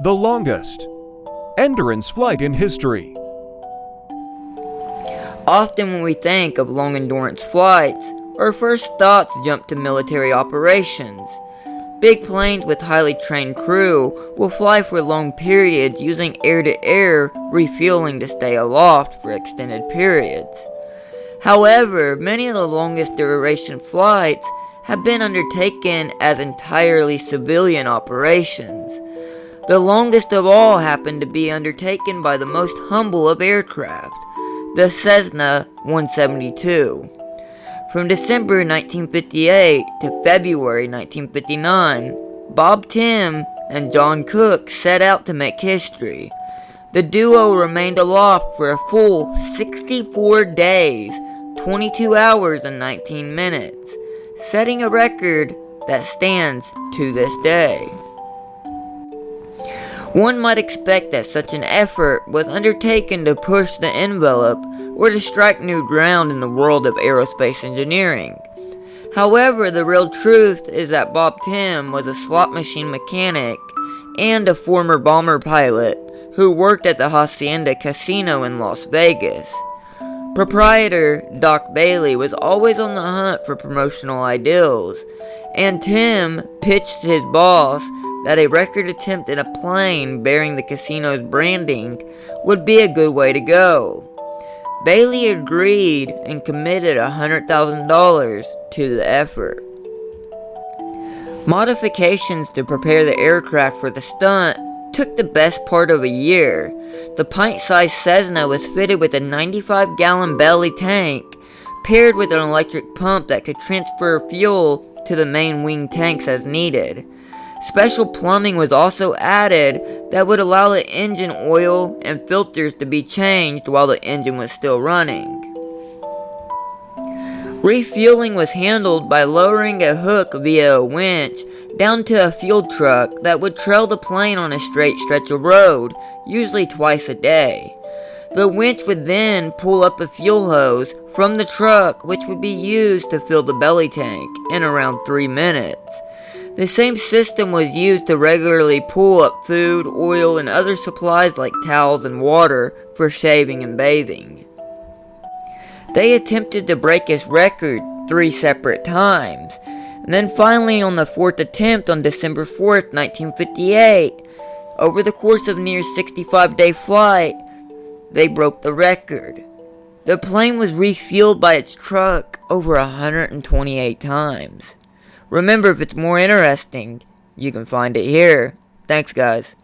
The longest endurance flight in history. Often when we think of long endurance flights, our first thoughts jump to military operations. Big planes with highly trained crew will fly for long periods using air-to-air refueling to stay aloft for extended periods. However, many of the longest duration flights have been undertaken as entirely civilian operations. The longest of all happened to be undertaken by the most humble of aircraft, the Cessna 172. From December 1958 to February 1959, Bob Timm and John Cook set out to make history. The duo remained aloft for a full 64 days, 22 hours and 19 minutes, setting a record that stands to this day. One might expect that such an effort was undertaken to push the envelope or to strike new ground in the world of aerospace engineering. However, the real truth is that Bob Timm was a slot machine mechanic and a former bomber pilot who worked at the Hacienda Casino in Las Vegas. Proprietor Doc Bailey was always on the hunt for promotional ideals, and Timm pitched his boss that a record attempt in a plane bearing the casino's branding would be a good way to go. Bailey agreed and committed $100,000 to the effort. Modifications to prepare the aircraft for the stunt took the best part of a year. The pint-sized Cessna was fitted with a 95-gallon belly tank, paired with an electric pump that could transfer fuel to the main wing tanks as needed. Special plumbing was also added that would allow the engine oil and filters to be changed while the engine was still running. Refueling was handled by lowering a hook via a winch down to a fuel truck that would trail the plane on a straight stretch of road, usually twice a day. The winch would then pull up a fuel hose from the truck, which would be used to fill the belly tank in around 3 minutes. The same system was used to regularly pull up food, oil, and other supplies like towels and water for shaving and bathing. They attempted to break his record 3 separate times, and then finally on the 4th attempt on December 4th, 1958, over the course of near 65-day flight, they broke the record. The plane was refueled by its truck over 128 times. Remember, if it's more interesting, you can find it here. Thanks, guys.